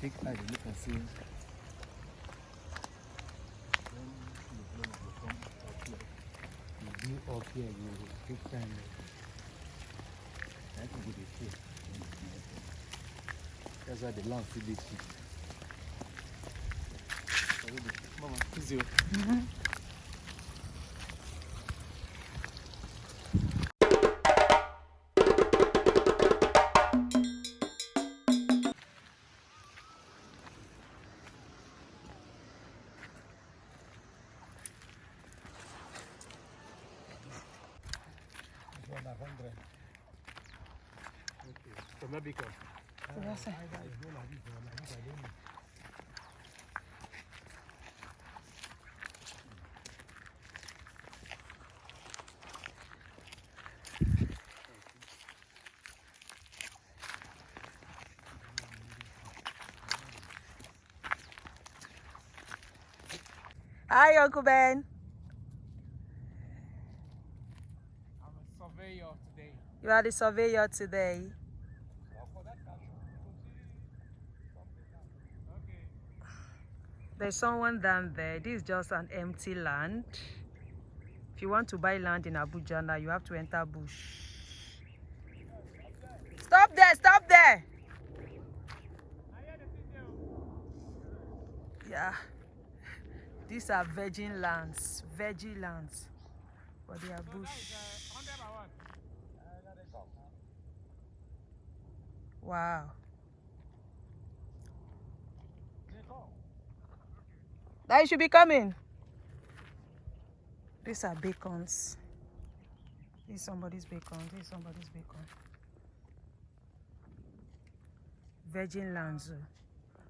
take eye, look and see. You do up here, you will take time. I think it is here. That's why the land still is cheap. Mama, easy. Hi, Uncle Ben. I'm a surveyor today. You are the surveyor today. Okay. There's someone down there. This is just an empty land. If you want to buy land in Abuja now, you have to enter bush. Stop there, stop there. Yeah. These are virgin lands, but they are bush. Wow. Now you should be coming. These are bacons. This is somebody's bacon. This is somebody's bacon. Virgin lands.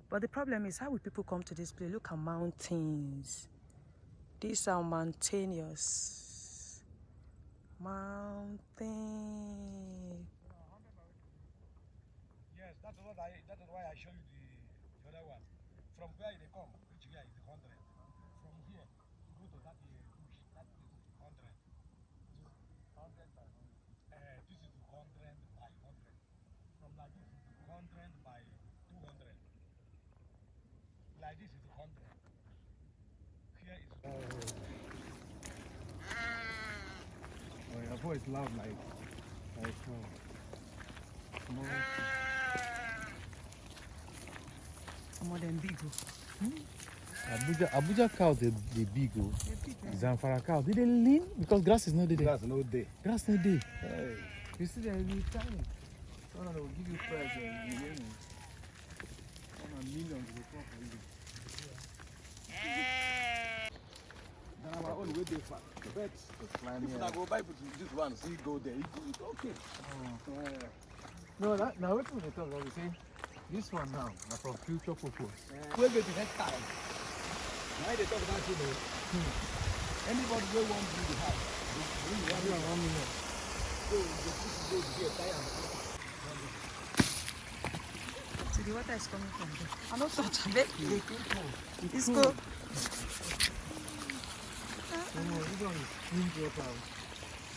But the problem is, how will people come to this place? Look at mountains. These are mountainous. Mountain. Yes, that is why I show you the other one. From where they come, which here is 100. From here, go to that bush, that is 100. So 100 by 100. This is 100 by 100. From like this is 100 by 200. Like this is 100. Here is. Oh, your voice loud like Some of them big. Abuja cows they big. Zamfara cows they lean because grass is not there. Grass no day. Grass no day. Hey. You see them be tiny. Someone will give you price and you win. Millions will come for you. Then our own way they fat. But if I go buy this one, see go there. It's okay. No, now what we talk about, we say this one now for future purpose. We're going to next time. Why they talk about you know? Anybody will want to do the house. $1 million. So the people go here, tire. See, the water is coming from there. I'm not touching it. It's good.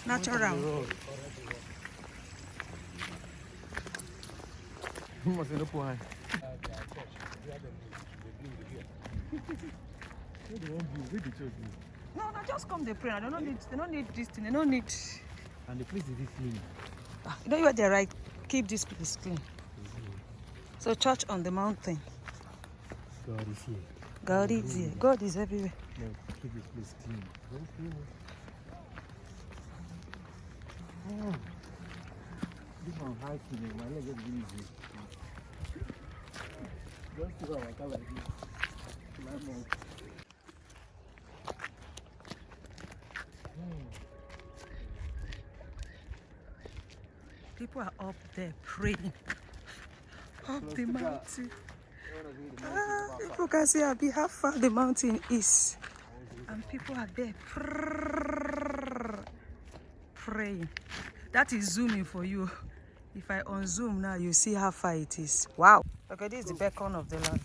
Natural. You must look why. No, just come they pray. They don't need this thing. They don't need. And the place is this clean. You know what they're right. Keep this place clean. So church on the mountain. God is here. God is here. God is everywhere. No, keep this place clean. Very clean. Oh. This one hiking, my leg is really easy. Just to have a color like this. People are up there praying. Up the mountain. People can see how far the mountain is. And people are there praying. That is zooming for you. If I unzoom now, you see how far it is. Wow. Okay, this is the beacon of the land.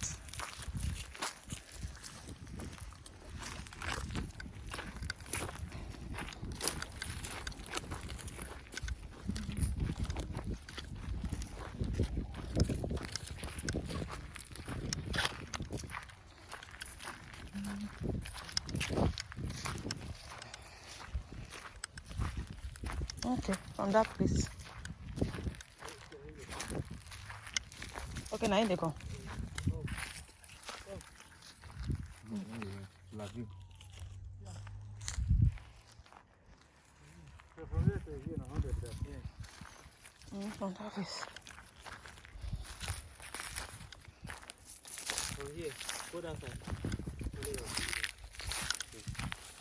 From that place. Okay, now in they come. Love you. From that place. From here, go that side.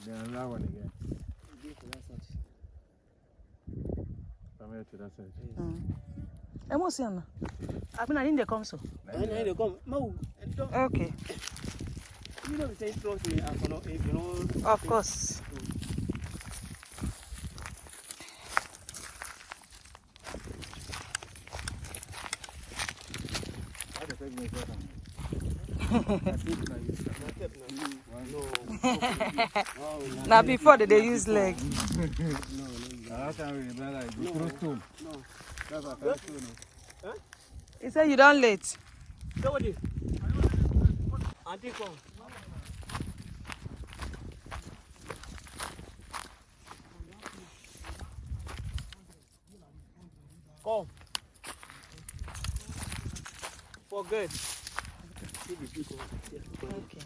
Then another one again. Go to that side. From here to that side. Emotion. I mean, I didn't come so. And then they come. No, Okay. you know, we say trust me. If you know. Of course. Now before they use leg. He said you don't late. So what is? Auntie come. Come. For good. Okay.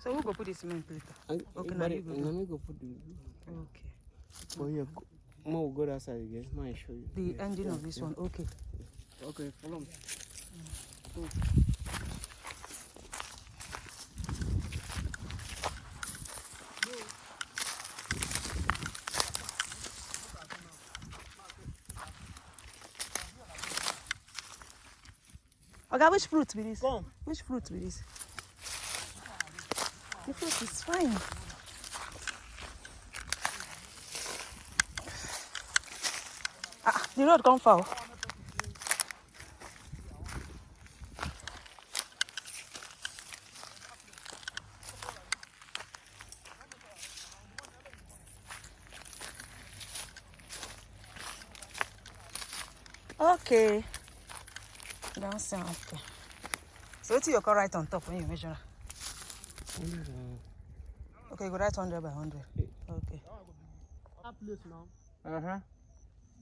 So who go put this cement later? Okay, now you go. Let me go put the. Okay. For you, more go that side again. Might show you. The engine of this one. Okay. Okay, follow me. Okay, which fruit be this? Come. Which fruit be this? The fruit is fine. Ah, the road come foul. Okay. Don't sound okay. So what you can write on top when you measure? Okay, you go write 100 by 100. Okay. That place now. Uh-huh.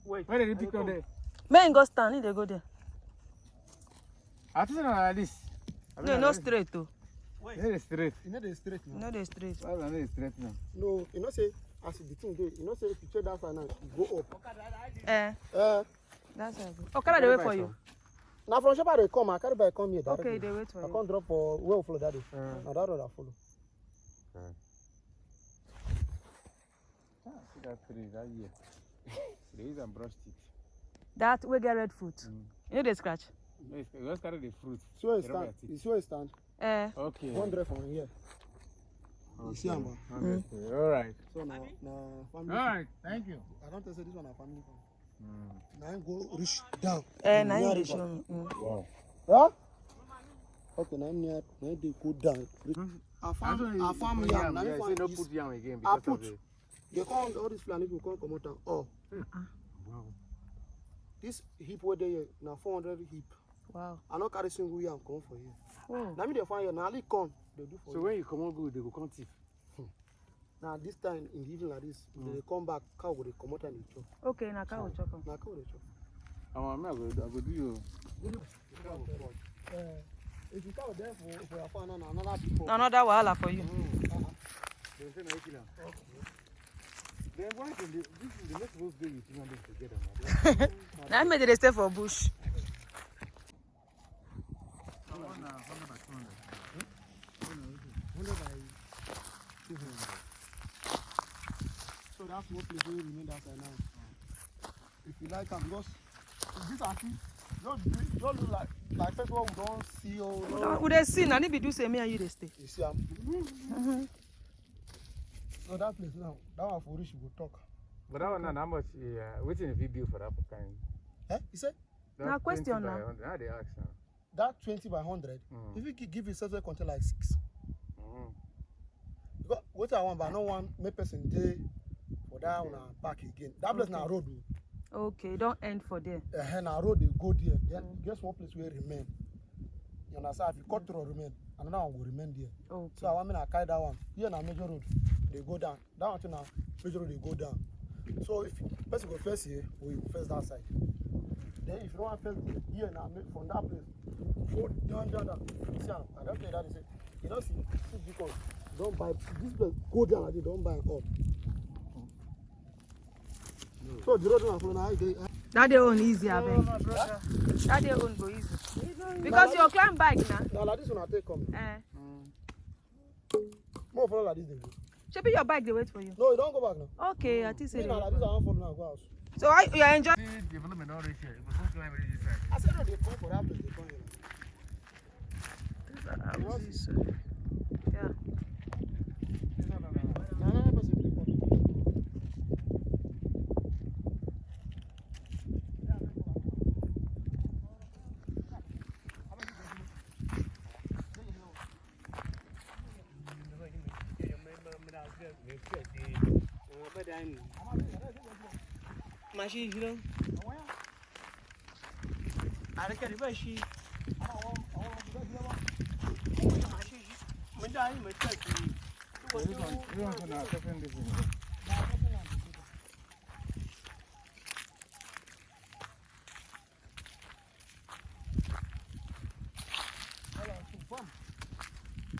Wait. Where did you pick up there? Men go stand, need they go there. I think like this. No, not straight too. Wait. It is straight. You know they straight now. No, they straight. Why is it straight now? No, you know say as the thing dey, you know say if you check that side now, you go up. That's all good. Oh, can I wait for you? Now from Shepherd they come, I carry by come here directly. Okay, they wait for I you. can't drop for where we follow that day. Now that road I follow. See that tree right here. They use and brush it. That we get red fruit. You know they scratch? No, you just carry the fruit. See where it You rub stand? your You see where it stand? Okay. 100 from here. You see am? All right. So now family. All right. Thank you. I don't say this one a family farm. Now I go reach down. Now you dey show me. Wow. Huh? Okay, now they go down. I farm yam. Now say no put yam again I because put. of the... They come all these Fulani people come out and oh. Wow. This heap where they now 400 heap. Wow. I not carry single yam come for you. Oh. Now me they find here. Now only come they do for So you. when you come on good, they go come thief. Now this time in the evening like this, they come back, cow go they come out and they chop. Okay, now cow will chop am. Now cow they chop. I go do you. If you cow there for your farm and another people. Another wahala for you. They say no kill am. Then why can this is the next most day you two them together, man. Now maybe they stay for bush. So that's what place will remain that side now. If you like them, because this actually don't look like first one we don't see or We dey see now, if you do say me and you they stay. you see them. So that place now, that one for rich we go talk. But that one, how much? Waiting if you build for that kind. Eh? You said Now question now. How they ask now? that 20 by 100. If you give yourself a contain like 6. Because what I want, but I don't want make person day for that one back again. That place now road. Okay, don't end for there. Now road they go there. Then guess one place will remain. You understand? If you cut through remain, another one will remain there. Okay. So I want me to carry that one. Here now major road, they go down. That one too now major road they go down. So if person go first here, we first that side. Then if you want first here now, make from that place, go down. See, I don't play that. They say, you don't see because don't buy this place. Go down and don't buy up. So the road one for now. That they own easy, I bet. That they own go easy. Because you climb bike now. Now like this one I take come. More follow like this they go. Should be your bike they wait for you. No, you don't go back now. Okay, I think so. Now like this I want follow now go house. So you are enjoying. Development already here. It was not climb this side. I said no, they come for that place. They come here. These are houses. Yeah. Machine, you know. I reckon the she.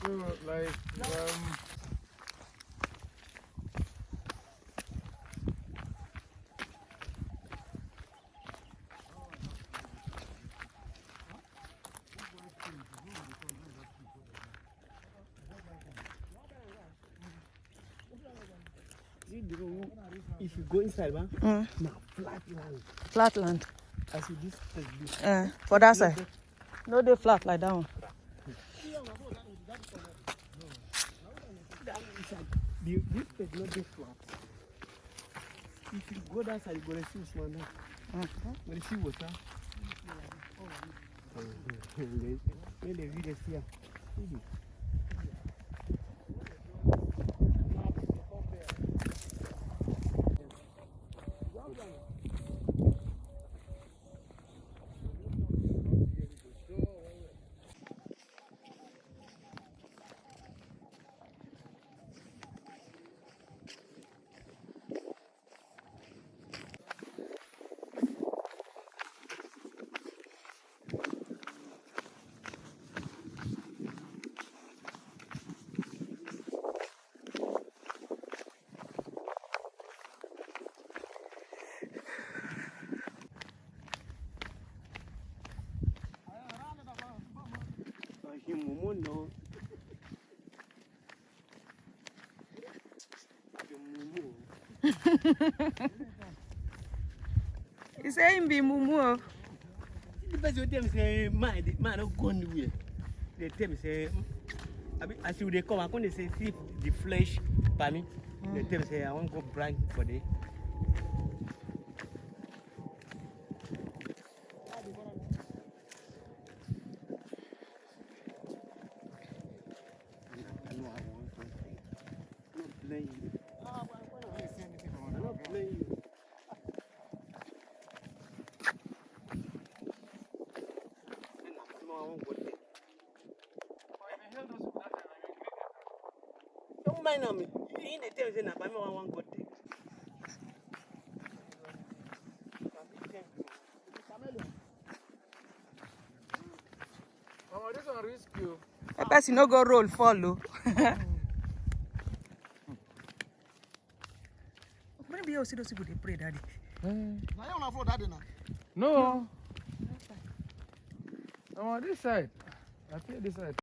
So like If you go inside, man, now flat land. Flat land. I see this place. For that side. No, they flat like that one. This place not this flat. If you go that side, you're going to see one now. When you see water. When they read the sea. No. He's saying be mumu. The person tell me say man not go anywhere. They tell me say as you they come, I can't say see the flesh by me. They tell me say I want to go brand for the. Don't mind me. You need to tell me that I want to take. Mama, this one risk you. A person no go roll follow. Maybe you see those people they pray, daddy. Now you want to follow that now. No. I'm on this side. I feel this side.